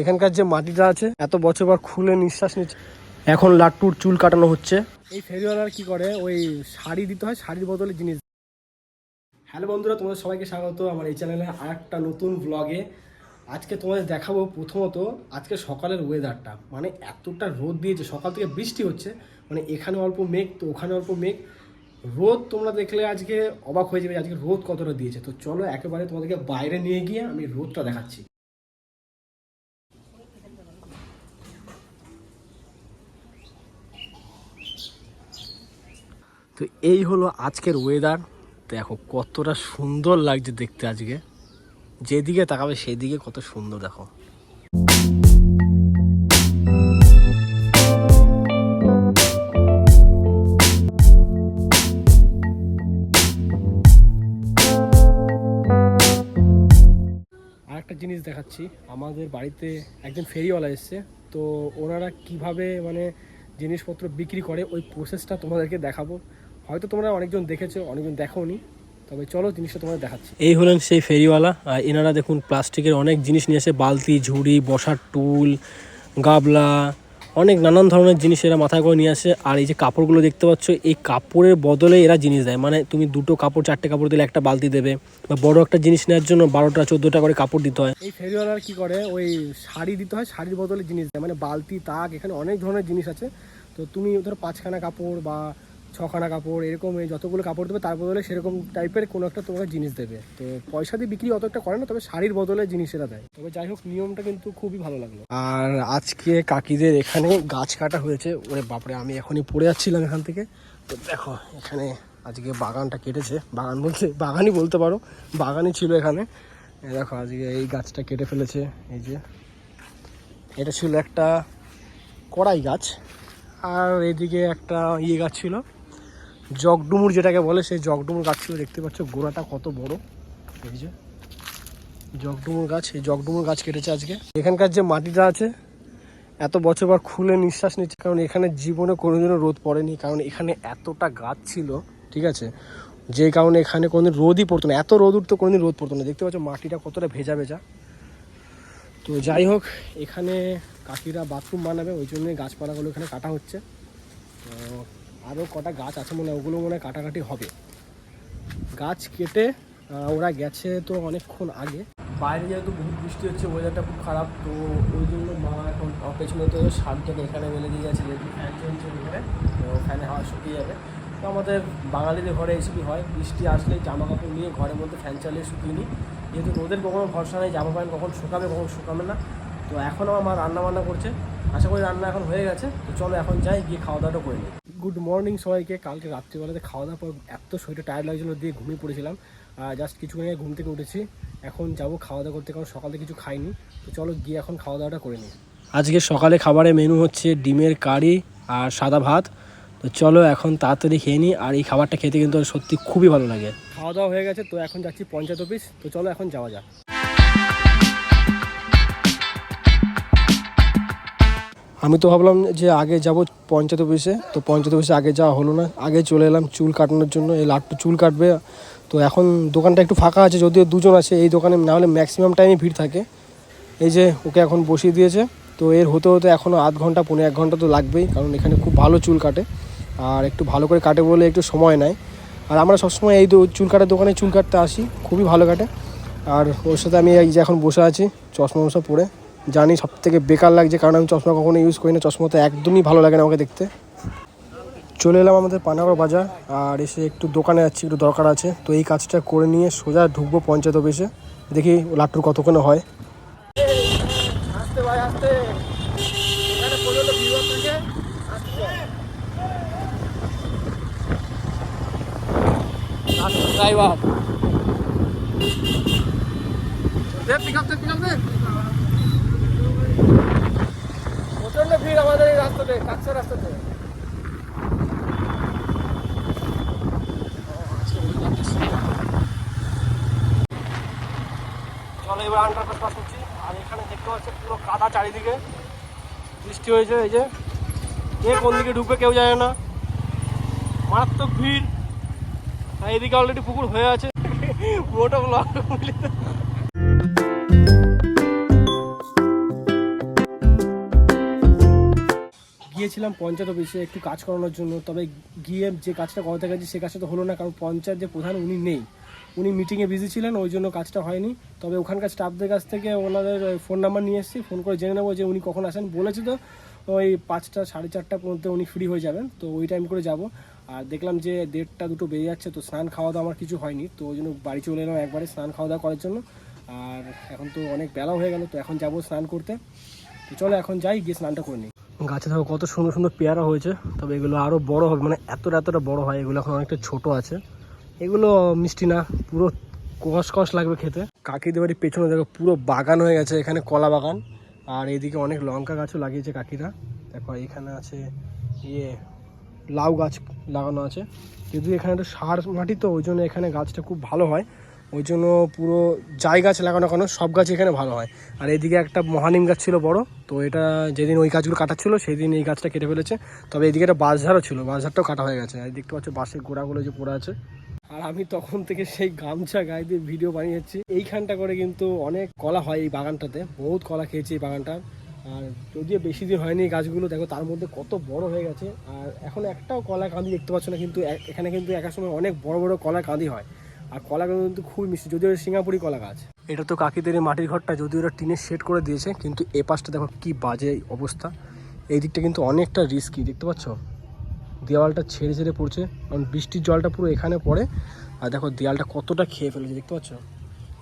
এখানকার যে মাটিটা আছে এত বছর পর খুলে নিঃশ্বাস নিচ্ছে। এখন লাট্টুর চুল কাটানো হচ্ছে। এই ফেরিওয়ালার কি করে, ওই শাড়ি দিতে হয়, শাড়ির বদলে জিনিস। হ্যালো বন্ধুরা, তোমাদের সবাইকে স্বাগত আমার এই চ্যানেলে আর একটা নতুন ব্লগে। আজকে তোমাদের দেখাবো প্রথমত আজকে সকালের ওয়েদারটা, মানে এতটা রোদ দিয়েছে, সকাল থেকে বৃষ্টি হচ্ছে, মানে এখানে অল্প মেঘ তো ওখানে অল্প মেঘ। রোদ তোমরা দেখলে আজকে অবাক হয়ে যাবে আজকে রোদ কতটা দিয়েছে। তো চলো একেবারে তোমাদেরকে বাইরে নিয়ে গিয়ে আমি রোদটা দেখাচ্ছি। তো এই হলো আজকের ওয়েদার। দেখো কতটা সুন্দর লাগছে দেখতে, আজকে যেদিকে তাকাবে সেদিকে কত সুন্দর। দেখো আরেকটা জিনিস দেখাচ্ছি, আমাদের বাড়িতে একজন ফেরিওয়ালা এসছে, তো ওনারা কিভাবে মানে জিনিসপত্র বিক্রি করে ওই প্রসেসটা তোমাদেরকে দেখাবো। হয়তো তোমরা অনেকজন দেখেছো, অনেকজন দেখোনি, তবে চলো জিনিসটা তোমাদের দেখাচ্ছি। এই হলেন সেই ফেরিওয়ালা। আর এনারা দেখুন প্লাস্টিকের অনেক জিনিস নিয়ে এসে, বালতি, ঝুড়ি, বসার টুল, গাবলা, অনেক নানান ধরনের জিনিস এরা মাথায় করে নিয়ে আসে। আর এই যে কাপড়গুলো দেখতে পাচ্ছ, এই কাপড়ের বদলে এরা জিনিস দেয়। মানে তুমি দুটো কাপড়, চারটে কাপড় দিলে একটা বালতি দেবে, বা বড় একটা জিনিস নেওয়ার জন্য 12টা 14টা করে কাপড় দিতে হয়। এই ফেরিওয়ালার কি করে, ওই শাড়ি দিতে হয়, শাড়ির বদলে জিনিস দেয়, মানে বালতি, তাক, এখানে অনেক ধরনের জিনিস আছে। তো তুমি ধরো 5খানা কাপড় বা 6খানা কাপড়, এরকম এই যতগুলো কাপড় দেবে তার বদলে সেরকম টাইপের কোনো একটা তোমাকে জিনিস দেবে। তো পয়সা দিয়ে বিক্রি অত একটা করে না, তবে শাড়ির বদলে জিনিসেরা দেয়। তবে যাই হোক, নিয়মটা কিন্তু খুবই ভালো লাগলো। আর আজকে কাকিদের এখানে গাছ কাটা হয়েছে। ওরে বাপরে, আমি এখনই পড়ে যাচ্ছিলাম এখান থেকে। তো দেখো এখানে আজকে বাগানটা কেটেছে, বাগান বলতে বাগানই বলতে পারো, বাগানই ছিল এখানে। দেখো আজকে এই গাছটা কেটে ফেলেছে। এই যে এটা ছিল একটা কড়াই গাছ, আর এদিকে একটা গাছ ছিল, জগডুমুর যেটাকে বলে, সেই জগডুমুর গাছ ছিল। দেখতে পাচ্ছ গোড়াটা কত বড়। এই যে জগডুমুর গাছ, এই জগডুমুর গাছ কেটেছে আজকে। এখানকার যে মাটিটা আছে এত বছর পর খুলে নিঃশ্বাস নিচ্ছে, কারণ এখানে জীবনে কোনোদিনও রোদ পড়েনি, কারণ এখানে এতটা গাছ ছিল, ঠিক আছে, যে কারণে এখানে কোনোদিন রোদই পড়তো না। এত রোদ উঠতো, কোনোদিন রোদ পড়তো না। দেখতে পাচ্ছ মাটিটা কতটা ভেজা ভেজা। তো যাই হোক, এখানে কাকিরা বাথরুম বানাবে, ওই জন্যই গাছপালাগুলো এখানে কাটা হচ্ছে। তো আরও কটা গাছ আছে মনে হয়, ওগুলো মনে হয় কাটাকাটি হবে। গাছ কেটে ওরা গেছে তো অনেকক্ষণ আগে। বাইরে যেহেতু বহুত বৃষ্টি হচ্ছে, ওয়েদারটা খুব খারাপ, তো ওই জন্য মা এখন পেছনে তো শার্টটাকে এখানে মেলে দিয়ে গেছে, যেহেতু ফ্যান চলছে ঘরে, তো ফ্যানে হাওয়া শুকিয়ে যাবে। তো আমাদের বাঙালিদের ঘরে এসবই হয়, বৃষ্টি আসলে জামা কাপড় নিয়ে ঘরের মধ্যে ফ্যান চালিয়ে শুকিয়ে নিই, যেহেতু রোদের কখনো ভরসা নেই, জামা প্যান্ট কখন শুকাবে কখন শুকাবে না। তো এখনও আমার রান্না বান্না করছে, আশা করি রান্না এখন হয়ে গেছে। তো চলো এখন যাই, গিয়ে খাওয়া দাওয়াটা করে নিই। গুড মর্নিং সবাইকে। কালকে রাত্রিবেলাতে খাওয়া দাওয়ার পর এত শরীরটা টায়ার্ড লাগছিলো, দিয়ে ঘুমিয়ে পড়েছিলাম। জাস্ট কিছুক্ষণ আগে ঘুম থেকে উঠেছি, এখন যাব খাওয়া দাওয়া করতে, কারণ সকালে কিছু খাইনি। তো চলো গিয়ে এখন খাওয়া দাওয়াটা করে নিই। আজকে সকালে খাবারের মেনু হচ্ছে ডিমের কারি আর সাদা ভাত। তো চলো এখন তাড়াতাড়ি খেয়ে নিই, আর এই খাবারটা খেতে কিন্তু সত্যি খুবই ভালো লাগে। খাওয়া দাওয়া হয়ে গেছে, তো এখন যাচ্ছি পঞ্চায়েত অফিস। তো চলো এখন যাওয়া যাক। আমি তো ভাবলাম যে আগে যাব পঞ্চায়েত অফিসে, তো পঞ্চায়েত অফিসে আগে যাওয়া হলো না, আগে চলে এলাম চুল কাটানোর জন্য। এই লাট্টু চুল কাটবে, তো এখন দোকানটা একটু ফাঁকা আছে, যদিও দুজন আছে এই দোকানে, না হলে ম্যাক্সিমাম টাইমে ভিড় থাকে। এই যে ওকে এখন বসিয়ে দিয়েছে, তো এর হতে হতে এখনও আধ ঘন্টা 1.5 ঘন্টা তো লাগবেই, কারণ এখানে খুব ভালো চুল কাটে, আর একটু ভালো করে কাটে বলে একটু সময় নেয়। আর আমরা সবসময় এই চুল কাটার দোকানে চুল কাটতে আসি, খুবই ভালো কাটে। আর ওর সাথে আমি এই যে এখন বসে আছি চশমা পরে, জানি সব থেকে বেকার লাগছে, কারণ আমি চশমা কখনো ইউজ করি না, চশমা তো একদমই ভালো লাগে না আমাকে দেখতে। চলে এলাম আমাদের পানাগড় বাজার, আর এসে একটু দোকানে যাচ্ছি, একটু দরকার আছে। তো এই কাজটা করে নিয়ে সোজা ঢুকবো পঞ্চায়েত অফিসে, দেখি লাট্টুর কতক্ষণে হয়। ড্রাইভার প্রচন্ড ভিড় আমাদের এই রাস্তাতে, কাঁচা রাস্তাতে। চলো এবার আন্ডারপাস পাস করছি। আর এখানে দেখতে পাচ্ছি পুরো কাদা চারিদিকে, বৃষ্টি হয়েছে। এই যে কোন দিকে ঢুকবে কেউ জানে না, মারাত্মক ভিড়। আর এদিকে অলরেডি পুকুর হয়ে আছে। মোটো ব্লগ গিয়েছিলাম পঞ্চায়েত অফিসে একটু কাজ করানোর জন্য, তবে গিয়ে যে কাজটা করাতে গেছি সে কাজটা তো হলো না, কারণ পঞ্চায়েত যে প্রধান উনি নেই, উনি মিটিংয়ে বিজি ছিলেন, ওই জন্য কাজটা হয়নি। তবে ওখানকার স্টাফদের কাছ থেকে ওনাদের ফোন নাম্বার নিয়ে এসেছি, ফোন করে জেনে নেবো যে উনি কখন আসেন। বলেছে তো ওই 5টা 4:30টার মধ্যে উনি ফ্রি হয়ে যাবেন, তো ওই টাইম করে যাব। আর দেখলাম যে 1:30 2 বেজে যাচ্ছে, তো স্নান খাওয়া দাওয়া আমার কিছু হয়নি, তো ওই জন্য বাড়ি চলে এলাম একবারে স্নান খাওয়া দাওয়া করার জন্য। আর এখন তো অনেক বেলা হয়ে গেল, তো এখন যাব স্নান করতে। তো চলো এখন যাই, গিয়ে স্নানটা করে নিই। গাছে দেখো কত সুন্দর সুন্দর পেয়ারা হয়েছে, তবে এগুলো আরও বড় হবে, মানে এতটা বড় হয়, এগুলো এখন অনেকটা ছোট আছে। এগুলো মিষ্টি না, পুরো কষ লাগবে খেতে। কাকিদের বাড়ির পেছনে দেখো পুরো বাগান হয়ে গেছে, এখানে কলা বাগান, আর এইদিকে অনেক লঙ্কা গাছও লাগিয়েছে কাকিরা। দেখো এখানে আছে লাউ গাছ লাগানো আছে, যদি এখানে একটা সার মাটি, তো ওই জন্য এখানে গাছটা খুব ভালো হয়, ওই জন্য পুরো যাই গাছ লাগানো কেন সব গাছ এখানে ভালো হয়। আর এইদিকে একটা মহানিম গাছ ছিল বড়, তো এটা যেদিন ওই গাছগুলো কাটাচ্ছিল সেই দিন এই গাছটা কেটে ফেলেছে। তবে এইদিকে একটা বাঁশঝাড়ও ছিল, বাঁশঝাড়টাও কাটা হয়ে গেছে, আর দেখতে পাচ্ছ বাঁশের গোড়াগুলো যে পড়ে আছে। আর আমি তখন থেকে সেই গামছা গায়ে দিয়ে ভিডিও বানিয়েছি। এইখানটা করে কিন্তু অনেক কলা হয় এই বাগানটাতে, বহুত কলা খেয়েছি এই বাগানটার। আর যদিও বেশি দিন হয়নি এই গাছগুলো, দেখো তার মধ্যে কত বড় হয়ে গেছে। আর এখন একটাও কলা কাঁদি দেখতে পাচ্ছ না, কিন্তু এখানে কিন্তু এক সময় অনেক বড় বড় কলা কাঁদি হয়। আর কলাগুলো কিন্তু খুবই মিষ্টি, যদিও সিঙ্গাপুরি কলা গাছ। এটা তো কাকিদের এই মাটির ঘরটা, যদিও ওরা টিনের শেড করে দিয়েছে, কিন্তু এ পাশটা দেখো কি বাজে অবস্থা। এই দিকটা কিন্তু অনেকটা রিস্কি, দেখতে পাচ্ছ দেওয়ালটা ছেড়ে পড়ছে, কারণ বৃষ্টির জলটা পুরো এখানে পড়ে। আর দেখো দেওয়ালটা কতটা খেয়ে ফেলেছে, দেখতে পাচ্ছ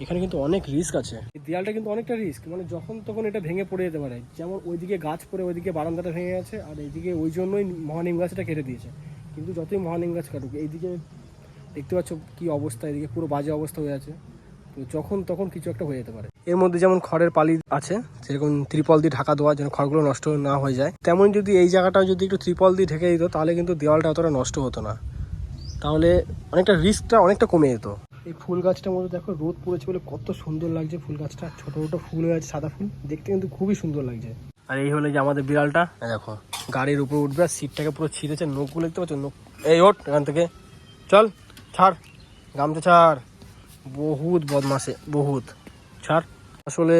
এখানে কিন্তু অনেক রিস্ক আছে। এই দেওয়ালটা কিন্তু অনেকটা রিস্ক, মানে যখন তখন এটা ভেঙে পড়ে যেতে পারে। যেমন ওইদিকে গাছ পড়ে ওইদিকে বারান্দাটা ভেঙে গেছে, আর এইদিকে ওই জন্যই মহানিম গাছটা কেটে দিয়েছে। কিন্তু যতই মহানিম গাছ কাটুক, এইদিকে দেখতে পাচ্ছ কি অবস্থা, এদিকে পুরো বাজে অবস্থা হয়ে আছে। তো যখন তখন কিছু একটা হয়ে যেতে পারে। এর মধ্যে যেমন খড়ের পালি আছে, যেরকম ত্রিপল দিয়ে ঢাকা দেওয়া, যেন খড়গুলো নষ্ট না হয়ে যায়, তেমন যদি এই জায়গাটাও যদি একটু ত্রিপল দিয়ে ঢেকে দিত, তাহলে কিন্তু দেওয়ালটা অতটা নষ্ট হতো না, তাহলে অনেকটা রিস্কটা অনেকটা কমে যেত। এই ফুল গাছটার মধ্যে দেখো রোদ পড়েছে বলে কত সুন্দর লাগছে ফুল গাছটা, ছোট ছোট ফুল হয়ে আছে, সাদা ফুল, দেখতে কিন্তু খুবই সুন্দর লাগছে। আর এই হলো যে আমাদের বিড়ালটা, দেখো গাড়ির উপর উঠবে, আর সিটটাকে পুরো ছিঁড়েছে, নখগুলো দেখতে পাচ্ছ, নখ। এই ওঠ এখান থেকে, চল ছাড়, গামছা ছাড়, বহুত বদমাশে, বহুত ছাড়। আসলে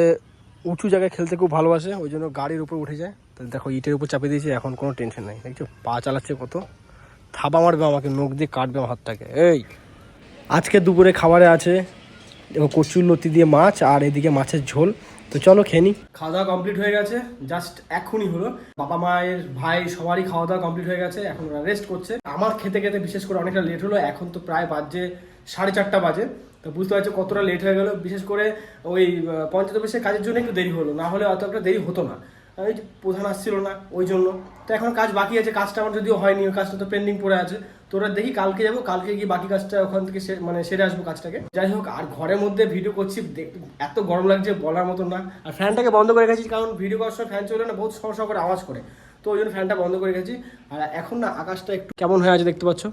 উঁচু জায়গায় খেলতে খুব ভালোবাসে, ওই জন্য গাড়ির উপর উঠে যায়। তো দেখো ইটের উপর চাপিয়ে দিয়েছে, এখন কোনো টেনশন নাই, দেখছো পা চালাচ্ছে কত, থাবা মারবে আমাকে, নখ দিয়ে কাটবে আমার হাতটাকে। এই আজকে দুপুরে খাবারে আছে দেখো কচুর লতি দিয়ে মাছ, আর এদিকে মাছের ঝোল। তো চলো খেয়ে নি। খাওয়া দাওয়া কমপ্লিট হয়ে গেছে, জাস্ট এখনই হলো। বাবা মায়ের ভাই সবারই খাওয়া দাওয়া কমপ্লিট হয়ে গেছে, এখন ওরা রেস্ট করছে। আমার খেতে খেতে বিশেষ করে অনেকটা লেট হলো, এখন তো প্রায় বাজে 4:30 বাজে। তো বুঝতে পারছো কতটা লেট হয়ে গেল, বিশেষ করে ওই পঞ্চায়েত অফিসের কাজের জন্য একটু দেরি হলো, না হলে অত একটা দেরি হতো না। ওই প্রধান আসছিল না ওই জন্য। তো এখন কাজ বাকি আছে, কাজটা আমার যদিও হয়নি, ওই কাজটা তো পেন্ডিং পড়ে আছে। তো ওরা দেখি কালকে যাবো, কালকে গিয়ে বাকি কাজটা ওখান থেকে সেরে আসবো কাজটাকে। যাই হোক, আর ঘরের মধ্যে ভিডিও করছি, এত গরম লাগছে বলার মতো না। আর ফ্যানটাকে বন্ধ করে রেখেছি, কারণ ভিডিও করার সময় ফ্যান চলে না, বহুত সমস্যা করে আওয়াজ করে, তো ওই জন্য ফ্যানটা বন্ধ করে রেখেছি। আর এখন না আকাশটা একটু কেমন হয়ে আছে দেখতে পাচ্ছ,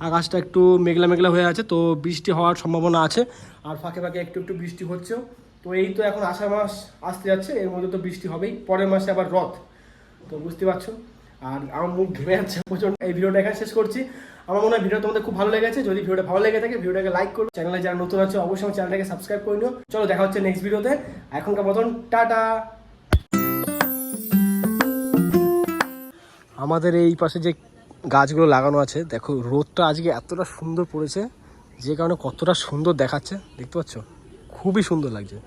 আকাশটা একটু মেঘলা মেঘলা হয়ে আছে, তো বৃষ্টি হওয়ার সম্ভাবনা আছে। আর ফাঁকে ফাঁকে একটু একটু বৃষ্টি হচ্ছেও। তো এই তো এখন আষাঢ় মাস আসতে যাচ্ছে, এর মধ্যে তো বৃষ্টি হবেই, পরের মাসে আবার রথ, তো বুঝতে পারছো। আর আমার মুখ ঘেমে যাচ্ছে প্রচন্ড। এই ভিডিওটা এখানে শেষ করছি। আমার মনে হয় ভিডিও তোমাদের খুব ভালো লেগেছে। যদি ভিডিওটা ভালো লেগে থাকে ভিডিওটাকে লাইক করো, চ্যানেলে যারা নতুন আছে অবশ্যই আমার চ্যানেলটাকে সাবস্ক্রাইব করে নিও। চলো দেখা হচ্ছে নেক্সট ভিডিওতে, এখনকার মতন টাটা। আমাদের এই পাশে যে গাছগুলো লাগানো আছে, দেখো রোদটা আজকে এতটা সুন্দর পড়েছে, যে কারণে কতটা সুন্দর দেখাচ্ছে, দেখতে পাচ্ছ খুবই সুন্দর লাগছে।